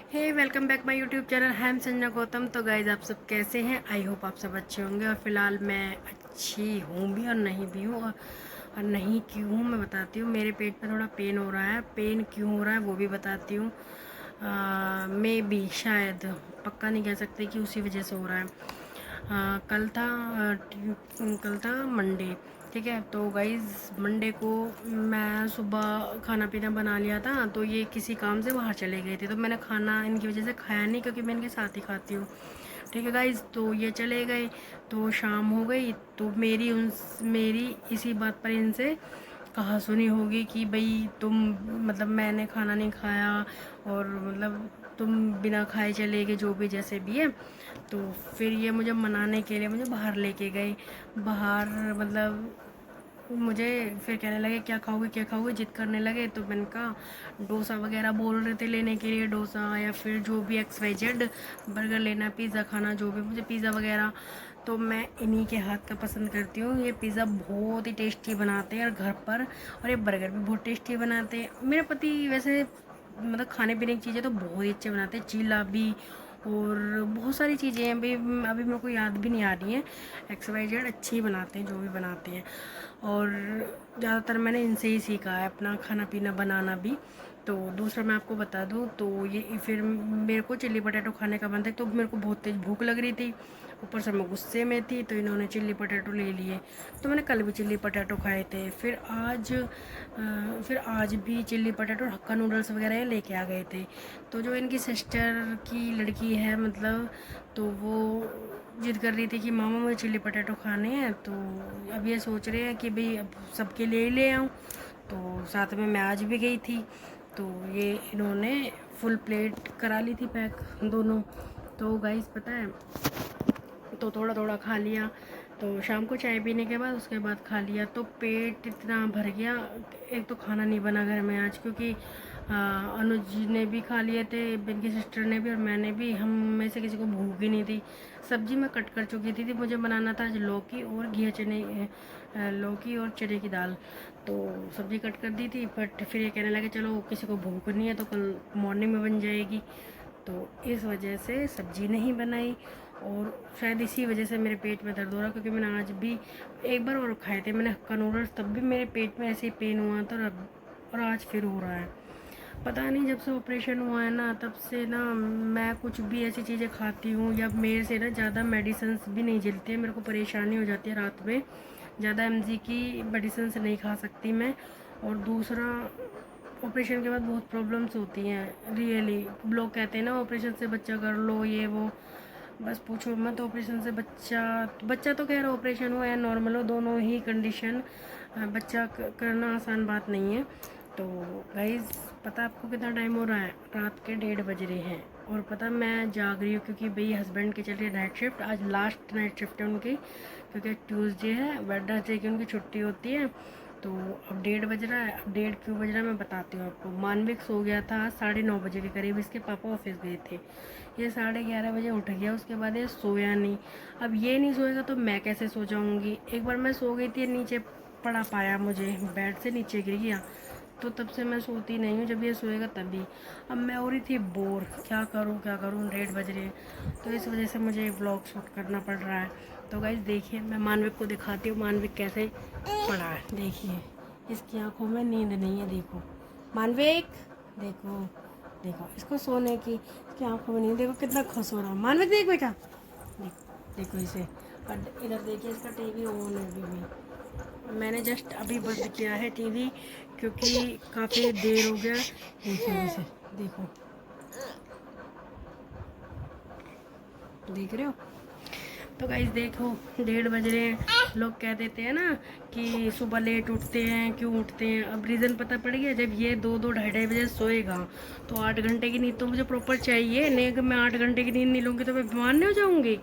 Hey welcome back my YouTube channel I'm Sanjana Gautam. तो guys आप सब कैसे हैं? आई होप आप सब अच्छे होंगे। और फिलहाल मैं अच्छी हूँ भी और नहीं भी हूँ। और नहीं क्यों हूँ मैं बताती हूँ। मेरे पेट में थोड़ा पेन हो रहा है। पेन क्यों हो रहा है वो भी बताती हूँ। मे बी शायद, पक्का नहीं कह सकते कि उसी वजह से हो रहा है। कल था कल था मंडे। ठीक है, तो गाइज़ मंडे को मैं सुबह खाना पीना बना लिया था, तो ये किसी काम से बाहर चले गए थे, तो मैंने खाना इनकी वजह से खाया नहीं, क्योंकि मैं इनके साथ ही खाती हूँ। ठीक है गाइज़, तो ये चले गए, तो शाम हो गई। तो मेरी इसी बात पर इनसे कहा सुनी होगी कि भाई तुम, मतलब मैंने खाना नहीं खाया और मतलब तुम बिना खाए चले गए, जो भी जैसे भी है। तो फिर ये मुझे मनाने के लिए मुझे बाहर लेके गए। बाहर मतलब मुझे फिर कहने लगे क्या खाओगे क्या खाओगे, जिद करने लगे। तो मैंने कहा डोसा वगैरह बोल रहे थे लेने के लिए, डोसा या फिर जो भी XYZ, बर्गर लेना, पिज़्ज़ा खाना, जो भी, मुझे पिज़्ज़ा वगैरह तो मैं इन्हीं के हाथ का पसंद करती हूँ। ये पिज़्ज़ा बहुत ही टेस्टी बनाते हैं और घर पर, और ये बर्गर भी बहुत टेस्टी बनाते हैं। मेरे पति वैसे मतलब खाने पीने की चीज़ें तो बहुत ही अच्छे बनाते हैं, चीला भी और बहुत सारी चीज़ें हैं अभी अभी मेरे को याद भी नहीं आ रही हैं। XYZ अच्छी ही बनाते हैं जो भी बनाते हैं, और ज़्यादातर मैंने इनसे ही सीखा है अपना खाना पीना बनाना भी। तो दूसरा मैं आपको बता दूँ, तो ये फिर मेरे को चिल्ली पटेटो खाने का मन था, तो मेरे को बहुत तेज़ भूख लग रही थी, ऊपर से मैं गुस्से में थी, तो इन्होंने चिल्ली पटेटो ले लिए। तो मैंने कल भी चिल्ली पटेटो खाए थे। फिर आज भी चिल्ली पटेटो और हक्का नूडल्स वगैरह ये लेके आ गए थे। तो जो इनकी सिस्टर की लड़की है मतलब, तो वो जिद कर रही थी कि मामा मुझे चिल्ली पटेटो खाने हैं। तो अब ये सोच रहे हैं कि भाई अब सबके लिए ही ले आऊँ। तो साथ में मैं आज भी गई थी, तो ये इन्होंने फुल प्लेट करा ली थी पैक दोनों। तो गाइस पता है, तो थोड़ा थोड़ा खा लिया। तो शाम को चाय पीने के बाद उसके बाद खा लिया, तो पेट इतना भर गया। एक तो खाना नहीं बना घर में आज, क्योंकि अनुज ने भी खा लिए थे, इनकी सिस्टर ने भी और मैंने भी, हम में से किसी को भूख ही नहीं थी। सब्जी मैं कट कर चुकी थी मुझे बनाना था आज लौकी और घिया चने, लौकी और चने की दाल। तो सब्जी कट कर दी थी, बट फिर ये कहने लगे चलो किसी को भूख नहीं है तो कल मॉर्निंग में बन जाएगी। तो इस वजह से सब्जी नहीं बनाई, और शायद इसी वजह से मेरे पेट में दर्द हो रहा, क्योंकि मैंने आज भी एक बार और खाए थे मैंने हक्का नूडल्स, तब भी मेरे पेट में ऐसे ही पेन हुआ था, और आज फिर हो रहा है। पता नहीं, जब से ऑपरेशन हुआ है ना तब से ना मैं कुछ भी ऐसी चीज़ें खाती हूँ या मेरे से ना ज़्यादा मेडिसिन्स भी नहीं झेलती है, मेरे को परेशानी हो जाती है रात में, ज़्यादा MG की मेडिसिन नहीं खा सकती मैं। और दूसरा, ऑपरेशन के बाद बहुत प्रॉब्लम्स होती हैं रियली। लोग कहते हैं ना ऑपरेशन से बच्चा कर लो ये वो, बस पूछो मत। ऑपरेशन से बच्चा बच्चा तो खैर ऑपरेशन हो या नॉर्मल हो, दोनों ही कंडीशन, बच्चा करना आसान बात नहीं है। तो गाइज़ पता आपको कितना टाइम हो रहा है? रात के 1:30 बज रहे हैं, और पता मैं जाग रही हूँ क्योंकि भाई हस्बैंड की चल रही है नाइट शिफ्ट, आज लास्ट नाइट शिफ्ट है उनकी, क्योंकि ट्यूसडे है, वेडनेसडे की उनकी छुट्टी होती है। तो अब 1:30 बज रहा है। अब 1:30 क्यों बज रहा है मैं बताती हूँ आपको। मानविक सो गया था 9:30 बजे के करीब, इसके पापा ऑफिस गए थे। ये 11:30 बजे उठ गया, उसके बाद ये सोया नहीं। अब ये नहीं सोएगा तो मैं कैसे सो जाऊँगी? एक बार मैं सो गई थी, नीचे पड़ा पाया मुझे, बेड से नीचे गिर गया। तो तब से मैं सोती नहीं हूँ, जब ये सोएगा तभी। अब मैं हो रही थी बोर, क्या करूँ क्या करूँ, 1:30 बज रहे हैं, तो इस वजह से मुझे व्लॉग शूट करना पड़ रहा है। तो गाइस देखिए, मैं मानविक को दिखाती हूँ मानविक कैसे पड़ा है। देखिए इसकी आंखों में नींद नहीं है, देखो मानविक, देखो देखो इसको सोने की, इसकी आंखों में नींद, देखो कितना खुश हो रहा है मानविक, देख बेटा, देखो इसे। और इधर देखिए इसका टीवी ऑन है अभी भी, मैंने जस्ट अभी बंद किया है टीवी, क्योंकि काफ़ी देर हो गया। देखिए इसे, देखो देख रहे हो? तो गाइस देखो 1:30 बज रहे हैं। लोग कह देते हैं ना कि सुबह लेट उठते हैं, क्यों उठते हैं? अब रीज़न पता पड़ गया, जब ये 2-2 ढाई बजे सोएगा तो 8 घंटे की नींद तो मुझे प्रॉपर चाहिए। नहीं, अगर मैं 8 घंटे की नींद नहीं लूँगी तो मैं बीमार नहीं हो जाऊँगी?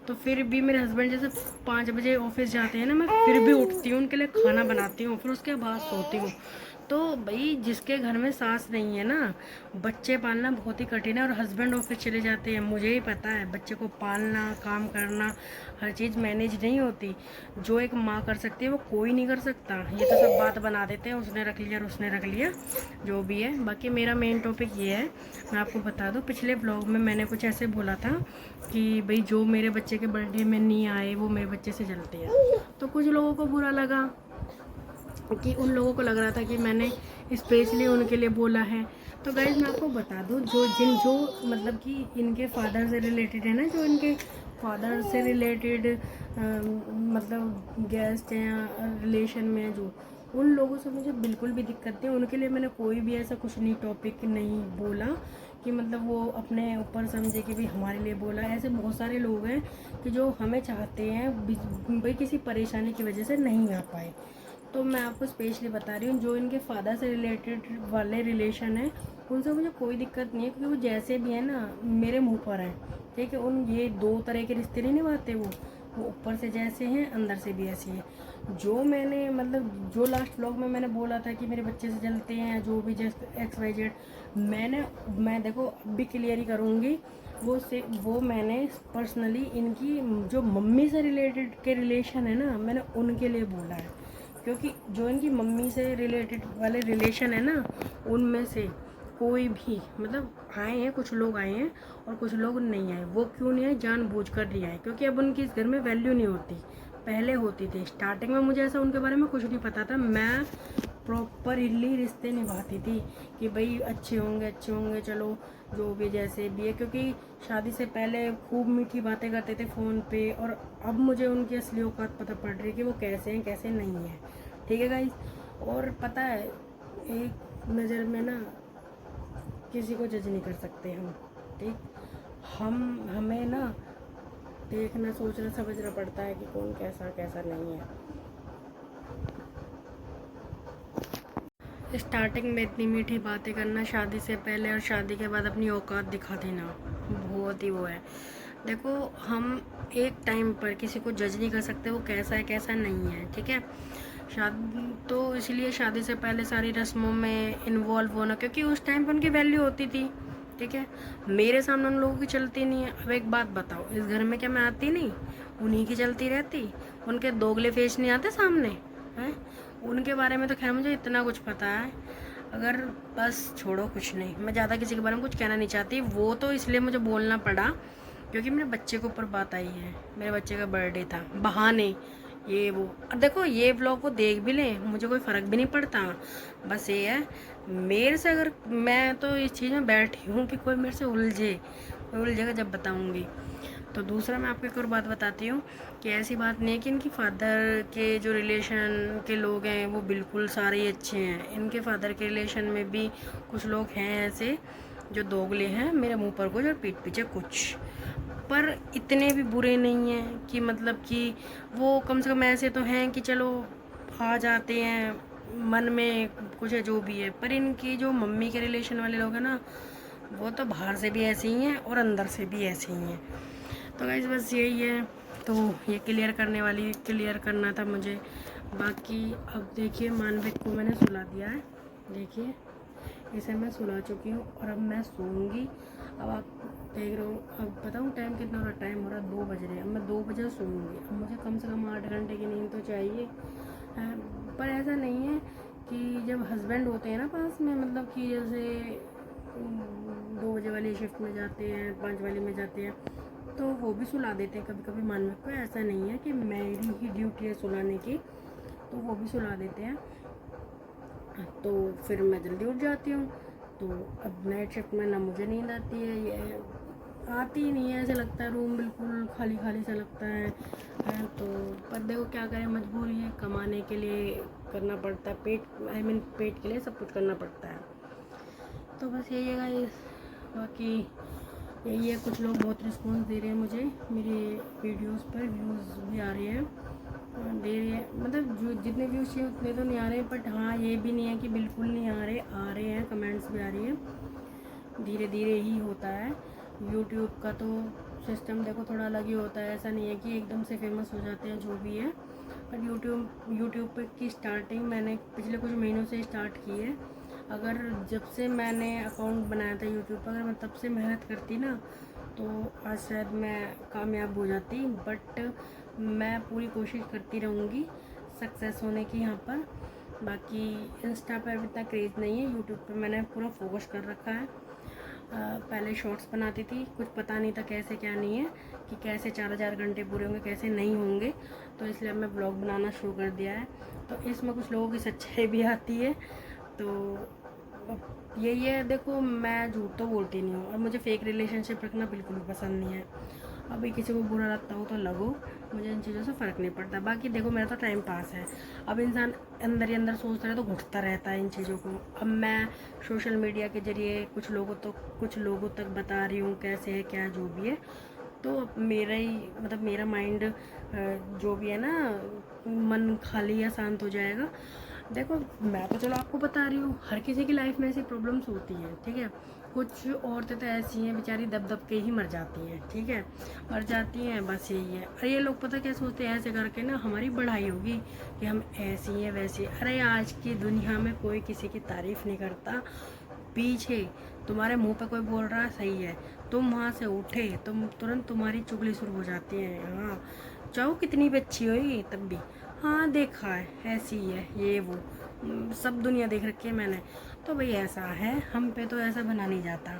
तो फिर भी मेरे हस्बैंड जैसे 5 बजे ऑफिस जाते हैं ना, मैं फिर भी उठती हूँ, उनके लिए खाना बनाती हूँ, फिर उसके बाद सोती हूँ। तो भाई जिसके घर में सास नहीं है ना, बच्चे पालना बहुत ही कठिन है। और हस्बैंड ऑफिस चले जाते हैं, मुझे ही पता है, बच्चे को पालना, काम करना, हर चीज़ मैनेज नहीं होती। जो एक माँ कर सकती है वो कोई नहीं कर सकता। ये तो सब बात बना देते हैं, उसने रख लिया और उसने रख लिया, जो भी है। बाकी मेरा मेन टॉपिक ये है, मैं आपको बता दूँ, पिछले ब्लॉग में मैंने कुछ ऐसे बोला था कि भाई जो मेरे बच्चे के बर्थडे में नहीं आए वो मेरे बच्चे से जलते हैं। तो कुछ लोगों को बुरा लगा, कि उन लोगों को लग रहा था कि मैंने स्पेशली उनके लिए बोला है। तो गाइज मैं आपको बता दूं, जो मतलब कि इनके फादर से रिलेटेड है ना, जो इनके फादर से रिलेटेड मतलब गेस्ट हैं या रिलेशन में है, जो उन लोगों से मुझे बिल्कुल भी दिक्कत नहीं। उनके लिए मैंने कोई भी ऐसा कुछ नहीं टॉपिक नहीं बोला कि मतलब वो अपने ऊपर समझे कि भाई हमारे लिए बोला। ऐसे बहुत सारे लोग हैं कि जो हमें चाहते हैं, भाई किसी परेशानी की वजह से नहीं आ पाए। तो मैं आपको स्पेशली बता रही हूँ, जो इनके फादर से रिलेटेड वाले रिलेशन है उनसे मुझे कोई दिक्कत नहीं है, क्योंकि वो जैसे भी है ना मेरे मुंह पर हैं, ठीक है। उन ये दो तरह के रिश्ते नहीं निभाते वो ऊपर से जैसे हैं अंदर से भी ऐसी है। जो मैंने मतलब जो लास्ट व्लॉग में मैंने बोला था कि मेरे बच्चे से जलते हैं, जो भी जस्ट XYZ, मैं देखो अब भी क्लियर ही करूँगी, वो मैंने पर्सनली इनकी जो मम्मी से रिलेटेड के रिलेशन है ना, मैंने उनके लिए बोला है। क्योंकि जो इनकी मम्मी से रिलेटेड वाले रिलेशन है ना, उनमें से कोई भी मतलब आए हैं, कुछ लोग आए हैं और कुछ लोग नहीं आए। वो क्यों नहीं आए? जानबूझकर नहीं आए, क्योंकि अब उनकी इस घर में वैल्यू नहीं होती, पहले होती थी। स्टार्टिंग में मुझे ऐसा उनके बारे में कुछ नहीं पता था, मैं प्रॉपरली रिश्ते निभाती थी कि भाई अच्छे होंगे चलो, जो भी जैसे भी है। क्योंकि शादी से पहले खूब मीठी बातें करते थे फ़ोन पे, और अब मुझे उनकी असली औकात पता पड़ रही है कि वो कैसे हैं कैसे नहीं हैं, ठीक है गाइस। और पता है, एक नज़र में ना किसी को जज नहीं कर सकते हम, ठीक। हमें ना देखना, सोचना, समझना पड़ता है कि कौन कैसा कैसा नहीं है। स्टार्टिंग में इतनी मीठी बातें करना शादी से पहले, और शादी के बाद अपनी औकात दिखा देना, बहुत ही वो है। देखो, हम एक टाइम पर किसी को जज नहीं कर सकते वो कैसा है कैसा नहीं है, ठीक है। शादी तो इसलिए शादी से पहले सारी रस्मों में इन्वॉल्व होना, क्योंकि उस टाइम पर उनकी वैल्यू होती थी, ठीक है। मेरे सामने उन लोगों की चलती नहीं है। अब एक बात बताओ, इस घर में क्या मैं आती नहीं, उन्हीं की चलती रहती, उनके दोगले फेस नहीं आते सामने हैं। उनके बारे में तो खैर मुझे इतना कुछ पता है, अगर बस छोड़ो, कुछ नहीं, मैं ज़्यादा किसी के बारे में कुछ कहना नहीं चाहती। वो तो इसलिए मुझे बोलना पड़ा क्योंकि मेरे बच्चे के ऊपर बात आई है, मेरे बच्चे का बर्थडे था, बहाने ये वो। अब देखो, ये ब्लॉग वो देख भी लें, मुझे कोई फ़र्क भी नहीं पड़ता। बस ये है, मेरे से अगर, मैं तो इस चीज़ में बैठी हूँ कि कोई मेरे से उलझेगा जब बताऊँगी। तो दूसरा मैं आपको एक और बात बताती हूँ कि ऐसी बात नहीं है कि इनकी फादर के जो रिलेशन के लोग हैं वो बिल्कुल सारे ही अच्छे हैं। इनके फादर के रिलेशन में भी कुछ लोग हैं ऐसे जो दोगले हैं, मेरे मुंह पर कुछ और पीठ पीछे कुछ, पर इतने भी बुरे नहीं हैं कि मतलब कि वो कम से कम ऐसे तो हैं कि चलो आ जाते हैं, मन में कुछ है जो भी है। पर इनकी जो मम्मी के रिलेशन वाले लोग हैं ना, वो तो बाहर से भी ऐसे ही हैं और अंदर से भी ऐसे ही हैं। तो गाइस बस यही है, तो ये क्लियर करना था मुझे। बाकी अब देखिए, मानविक को मैंने सुला दिया है, देखिए इसे मैं सुला चुकी हूँ और अब मैं सोऊंगी। अब आप देख रहे हो, अब बताऊँ टाइम कितना हो रहा, टाइम हो रहा 2 बज रहे हैं। अब मैं 2 बजे सोऊंगी। अब मुझे कम से कम 8 घंटे की नींद तो चाहिए। पर ऐसा नहीं है कि जब हस्बैंड होते हैं ना पास में, मतलब कि जैसे 2 बजे वाली शिफ्ट में जाते हैं, 5 वाली में जाते हैं, तो वो भी सुला देते हैं कभी कभी मानविक को। ऐसा नहीं है कि मेरी ही ड्यूटी है सुलाने की, तो वो भी सुला देते हैं। तो फिर मैं जल्दी उठ जाती हूँ। तो अब नाइट शिफ्ट में ना मुझे नींद आती है, ये आती ही नहीं है, ऐसा लगता है रूम बिल्कुल खाली खाली सा लगता है। तो पर देखो क्या करें, मजबूरी है, कमाने के लिए करना पड़ता है, पेट के लिए सब कुछ करना पड़ता है। तो बस यही है गाइस, बाकी यही है। कुछ लोग बहुत रिस्पॉन्स दे रहे हैं मुझे, मेरे वीडियोस पर व्यूज़ भी आ रहे हैं, दे रही है, मतलब जो जितने व्यूज़ चाहिए उतने तो नहीं आ रहे, बट हाँ ये भी नहीं है कि बिल्कुल नहीं आ रहे हैं, कमेंट्स भी आ रही है। धीरे धीरे ही होता है। यूट्यूब का तो सिस्टम देखो थोड़ा अलग ही होता है, ऐसा नहीं है कि एकदम से फेमस हो जाते हैं जो भी है। पर यूट्यूब पे की स्टार्टिंग मैंने पिछले कुछ महीनों से स्टार्ट की है। अगर जब से मैंने अकाउंट बनाया था यूट्यूब पर, अगर मैं तब से मेहनत करती ना तो आज शायद मैं कामयाब हो जाती। बट मैं पूरी कोशिश करती रहूँगी सक्सेस होने की यहाँ पर। बाकी इंस्टा पर इतना क्रेज़ नहीं है, यूट्यूब पर मैंने पूरा फोकस कर रखा है। पहले शॉर्ट्स बनाती थी, कुछ पता नहीं था कैसे क्या नहीं है, कि कैसे 4000 घंटे पूरे होंगे कैसे नहीं होंगे, तो इसलिए अब मैं ब्लॉग बनाना शुरू कर दिया है। तो इसमें कुछ लोगों की सच्चाई भी आती है। तो यही है, देखो मैं झूठ तो बोलती नहीं हूँ और मुझे फेक रिलेशनशिप रखना बिल्कुल भी पसंद नहीं है। अभी किसी को बुरा लगता हो तो लगो, मुझे इन चीज़ों से फ़र्क नहीं पड़ता। बाकी देखो मेरा तो टाइम पास है। अब इंसान अंदर ही अंदर सोचता रहे तो घुटता रहता है इन चीज़ों को। अब मैं सोशल मीडिया के ज़रिए कुछ लोगों तक बता रही हूँ कैसे है क्या जो भी है। तो अब मेरा ही मतलब मेरा माइंड जो भी है ना, मन खाली या शांत हो जाएगा। देखो मैं तो चलो आपको बता रही हूँ, हर किसी की लाइफ में ऐसी प्रॉब्लम्स होती हैं, ठीक है। कुछ औरतें तो ऐसी हैं बेचारी दब दब के ही मर जाती हैं, ठीक है, मर जाती हैं, बस यही है। अरे ये लोग पता क्या सोचते हैं, ऐसे करके ना हमारी बढ़ाई होगी कि हम ऐसी हैं वैसी। अरे आज की दुनिया में कोई किसी की तारीफ़ नहीं करता। पीछे तुम्हारे मुंह पे कोई बोल रहा है सही है, तुम वहाँ से उठे तुम तुरंत तुम्हारी चुगली शुरू हो जाती है। हाँ चाहो कितनी भी अच्छी हो तब भी, हाँ देखा है ऐसी है ये वो, सब दुनिया देख रखी है मैंने। तो भाई ऐसा है, हम पे तो ऐसा बना नहीं जाता।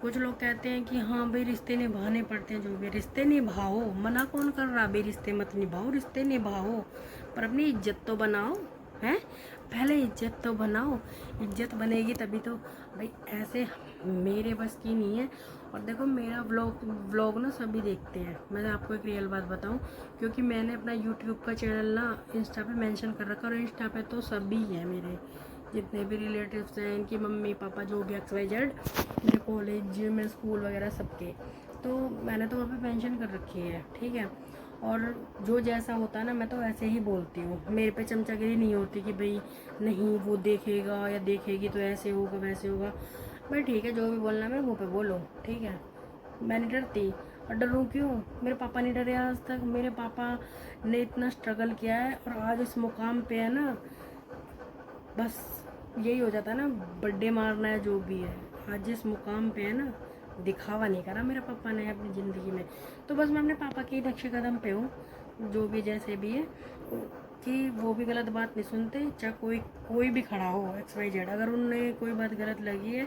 कुछ लोग कहते हैं कि हाँ भाई रिश्ते निभाने पड़ते हैं, जो भी रिश्ते निभाओ, मना कौन कर रहा भाई रिश्ते मत निभाओ, रिश्ते निभाओ पर अपनी इज्जत तो बनाओ, हैं पहले इज्जत तो बनाओ। इज्जत बनेगी तभी तो भाई। ऐसे मेरे बस की नहीं है। और देखो मेरा व्लॉग ना सभी देखते हैं। मैं आपको एक रियल बात बताऊं, क्योंकि मैंने अपना यूट्यूब का चैनल ना इंस्टा पे मेंशन कर रखा, और इंस्टा पे तो सभी हैं मेरे जितने भी रिलेटिव्स हैं, इनकी मम्मी पापा जो भी XYZ, मेरे कॉलेज मेरे स्कूल वगैरह सबके। तो मैंने तो वहाँ पे मेंशन कर रखी है, ठीक है। और जो जैसा होता है ना मैं तो वैसे ही बोलती हूँ। मेरे पे चमचागिरी नहीं होती कि भाई नहीं वो देखेगा या देखेगी तो ऐसे होगा वैसे होगा। भाई ठीक है, जो भी बोलना है मेरे मुँह पे बोलो, ठीक है। मैं नहीं डरती, और डरूँ क्यों, मेरे पापा नहीं डरे आज तक। मेरे पापा ने इतना स्ट्रगल किया है और आज इस मुकाम पे है ना, बस यही हो जाता है ना, बर्थडे मारना है जो भी है। आज जिस मुकाम पे है ना, दिखावा नहीं करा मेरे पापा ने अपनी ज़िंदगी में। तो बस मैं अपने पापा के नक्शे कदम पे हूँ, जो भी जैसे भी है, कि वो भी गलत बात नहीं सुनते, चाहे कोई भी खड़ा हो XYZ। अगर उन्हें कोई बात गलत लगी है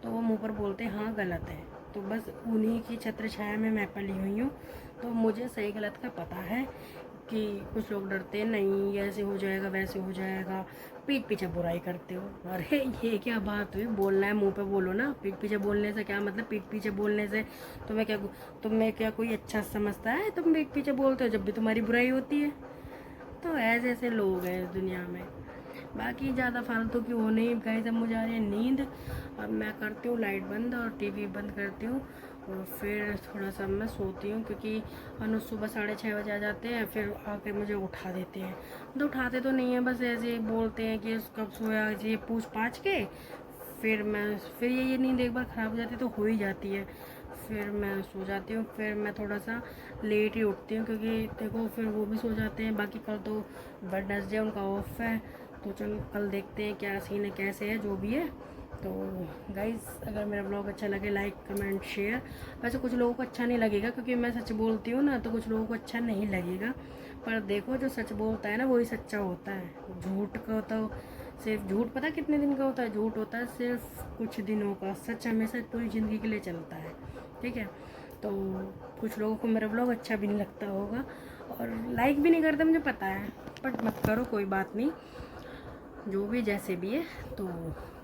तो वो मुंह पर बोलते हैं हाँ गलत है। तो बस उन्हीं की छत्र छाया में मैं पली हुई हूँ। तो मुझे सही गलत का पता है कि कुछ लोग डरते हैं नहीं ऐसे हो जाएगा वैसे हो जाएगा, पीठ पीछे बुराई करते हो। अरे ये क्या बात हुई, बोलना है मुंह पे बोलो ना। पीठ पीछे बोलने से क्या मतलब, पीठ पीछे बोलने से तुम्हें क्या कोई अच्छा समझता है, तुम पीठ पीछे बोलते हो जब भी तुम्हारी बुराई होती है। तो ऐसे ऐसे लोग हैं इस दुनिया में। बाकी ज़्यादा फालतू की वो नहीं गाइस। अब मुझे आ रही है नींद, अब मैं करती हूँ लाइट बंद और टीवी बंद करती हूँ, और फिर थोड़ा सा मैं सोती हूँ, क्योंकि अनुज सुबह 6:30 बजे आ जाते हैं, फिर आके मुझे उठा देते हैं। तो उठाते तो नहीं हैं, बस ऐसे ही बोलते हैं कि कब सोया, ये पूछ पाछ के फिर ये नींद एक बार ख़राब हो जाती है तो हो ही जाती है। फिर मैं सो जाती हूँ, फिर मैं थोड़ा सा लेट ही उठती हूँ, क्योंकि देखो फिर वो भी सो जाते हैं। बाकी कल तो वेडनेसडे उनका ऑफ है, तो चलो कल देखते हैं क्या सीन है कैसे है जो भी है। तो गाइज़ अगर मेरा ब्लॉग अच्छा लगे लाइक कमेंट शेयर। वैसे कुछ लोगों को अच्छा नहीं लगेगा, क्योंकि मैं सच बोलती हूँ ना, तो कुछ लोगों को अच्छा नहीं लगेगा। पर देखो जो सच बोलता है ना वही सच्चा होता है। झूठ का तो सिर्फ झूठ पता कितने दिन का होता है, झूठ होता है सिर्फ कुछ दिनों का, सच हमेशा पूरी ज़िंदगी के लिए चलता है, ठीक है। तो कुछ लोगों को मेरा ब्लॉग अच्छा भी नहीं लगता होगा और लाइक भी नहीं करते, मुझे पता है, बट मत करो कोई बात नहीं, जो भी जैसे भी है। तो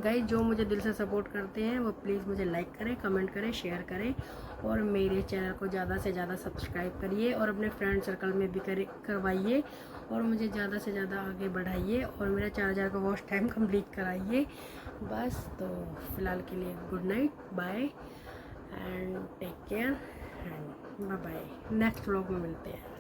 गाइस जो मुझे दिल से सपोर्ट करते हैं वो प्लीज़ मुझे लाइक करें, कमेंट करें, शेयर करें, और मेरे चैनल को ज़्यादा से ज़्यादा सब्सक्राइब करिए, और अपने फ्रेंड सर्कल में भी करवाइए, और मुझे ज़्यादा से ज़्यादा आगे बढ़ाइए, और मेरा 4000 का वॉच टाइम कंप्लीट कराइए। बस तो फ़िलहाल के लिए good night, bye and take care and bye bye. Next vlog में मिलते हैं।